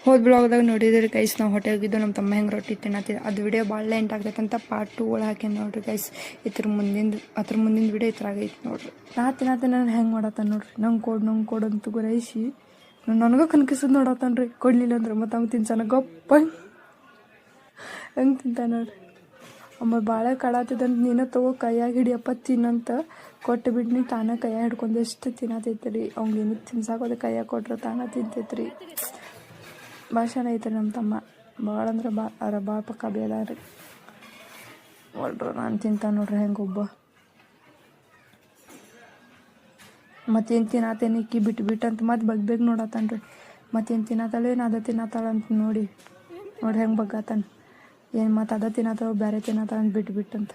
ಹೋದ ಬ್ಲಾಗ್ದಾಗ ನೋಡಿದ್ರಿ ಗೈಸ್, ನಾವು ಹೊಟ್ಟೆ ಹೋಗಿದ್ದು ನಮ್ಮ ತಮ್ಮ ಹೆಂಗೆ ರೊಟ್ಟಿ ತಿನ್ನತ್ತಿದ್ದ ಅದು ವಿಡಿಯೋ ಭಾಳ ಲೆಂಟ್ ಆಗ್ತೈತೆ ಅಂತ ಪಾರ್ಟ್ 2 ಒಳಗೆ ಹಾಕಿ ನೋಡ್ರಿ ಗೈಸ್. ಅದ್ರ ಮುಂದಿನ ವಿಡಿಯೋ ಇತರ ಆಗೈತೆ ನೋಡ್ರಿ. ನಾನು ಹೆಂಗೆ ಮಾಡತ್ತಾನ ನೋಡ್ರಿ, ನಂಗೆ ಕೊಡು ಅಂತ ಗುರೈಸಿ ನನಗೂ ಕನ್ಕಿಸೋದು ನೋಡತ್ತಾನ್ರಿ. ಕೊಡ್ಲಿಲ್ಲ ಅಂದ್ರೆ ಮತ್ತು ಅವ್ನು ತಿನ್ಸಾನ ಗಪ್ಪ ಹೆಂಗೆ ತಿಂತಾನ ನೋಡ್ರಿ. ಆಮೇಲೆ ಭಾಳ ಕಡಾತಿದ್ದಂತ ನೀನು ತಗೋ ಕೈಯಾಗ ಹಿಡಿಯಪ್ಪ ತಿನ್ನಂತ ಕೊಟ್ಟು ಬಿಡ್ನಿ. ತಾನೇ ಕೈಯಾಗ ಹಿಡ್ಕೊಂಡು ಎಷ್ಟು ತಿನ್ನತೈತ್ರಿ. ಅವ್ನಿಗೇನು ತಿನ್ಸಾಕೋದು ಕೈಯಾಗ ಕೊಟ್ರೆ ತಾನೇ ತಿಂತೈತ್ರಿ. ಭಾಳ ಐತ್ರಿ ನಮ್ಮ ತಮ್ಮ, ಭಾಳ ಅಂದ್ರೆ ಭಾಳ ಪಕ್ಕ ಬೇಡ ರೀ. ನೋಡ್ರಿ ನಾನು ತಿಂತಾನೆ ನೋಡ್ರಿ ಹೆಂಗೆ ಒಬ್ಬ. ಮತ್ತೇನು ತಿನ್ನತ್ತೇನೆ ಇಕ್ಕಿ ಬಿಟ್ಟು ಅಂತ ಮತ್ತೆ ಬಗ್ಬೇಕು ನೋಡತ್ತಾನ ರೀ. ಮತ್ತೇನು ತಿನ್ನತ್ತಾಳೇನು ಅದ ತಿನ್ನತ್ತಾಳ ಅಂತ ನೋಡಿ ಹೆಂಗೆ ಬಗ್ಗತ್ತಾನ. ಏನು ಮತ್ತು ಅದ ತಿನ್ನತ್ತಾವ ಬೇರೆ ತಿನ್ನತ್ತಾಳ ಅಂತ ಬಿಟ್ಟಂತ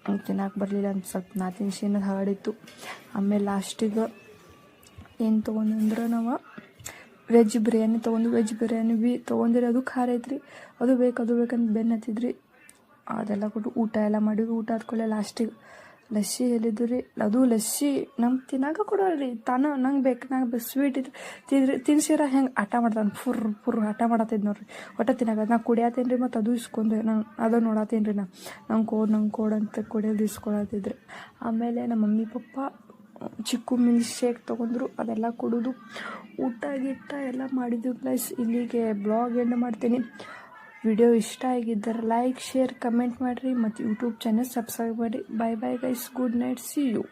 ಹಂಗೆ ತಿನ್ನಕ್ಕೆ ಬರಲಿಲ್ಲ ಅಂತ ಸ್ವಲ್ಪ ನಾ ತಿನ್ಸಿನ ಹಾಡಿತ್ತು. ಆಮೇಲೆ ಲಾಸ್ಟಿಗೆ ಏನು ತೊಗೊಂಡ್ರೆ ನಾವು ವೆಜ್ ಬಿರಿಯಾನಿ ವೆಜ್ ಬಿರಿಯಾನಿ ತೊಗೊಂಡಿರಿ. ಅದು ಖಾರ ಐತ್ರಿ, ಅದು ಬೇಕಂತ ಬೆನ್ನು ಹತ್ತಿದ್ರಿ. ಅದೆಲ್ಲ ಕೊಟ್ಟು ಊಟ ಎಲ್ಲ ಮಾಡಿದ್ವಿ. ಊಟ ಆದ್ಕೊಳ್ಳೆ ಲಾಸ್ಟಿಗೆ ಲಸ್ಸಿ ಹೇಳಿದ್ದು ರೀ. ಅದು ಲಸ್ಸಿ ನಮ್ಗೆ ತಿನ್ನಾಕ ಕೊಡೋಲ್ರಿ, ತಾನು ನಂಗೆ ಬೇಕು ಸ್ವೀಟ್ ಇದ್ರೆ ತಿನ್ಸಿರ ಹೆಂಗೆ ಆಟ ಮಾಡ್ತಾನೆ. ಫುರ್ ಆಟ ಮಾಡತ್ತಿದ್ದು ನೋಡ್ರಿ. ಒಟ್ಟು ತಿನ್ನಾಕ ನಾ ಕುಡಿಯತ್ತೇನೆ ರೀ. ಮತ್ತು ಅದು ಇಸ್ಕೊಂಡು ಅದು ನೋಡತ್ತೇನೆ ರೀ. ನಂಗೆ ಕೋಡ್ ಅಂತ ಕುಡಿಯೋದು ಇಸ್ಕೊಳತ್ತಿದ್ರಿ. ಆಮೇಲೆ ನಮ್ಮ ಮಮ್ಮಿ ಪಪ್ಪ ಚಿಕ್ಕು ಮಿಲ್ಕ್ ಶೇಕ್ ತೊಗೊಂಡ್ರು, ಅದೆಲ್ಲ ಕುಡಿದು ಊಟ ಎಲ್ಲ ಮಾಡಿದ್ವಿ ಪ್ಲಸ್. ಇಲ್ಲಿಗೆ ಬ್ಲಾಗ್ ಎಂಡ್ ಮಾಡ್ತೀನಿ. ವಿಡಿಯೋ ಇಷ್ಟ ಆಗಿದ್ದರೆ ಲೈಕ್, ಶೇರ್, ಕಮೆಂಟ್ ಮಾಡಿರಿ ಮತ್ತು ಯೂಟ್ಯೂಬ್ ಚಾನಲ್ ಸಬ್ಸ್ಕ್ರೈಬ್ ಮಾಡಿ. Bye guys, good night, see you.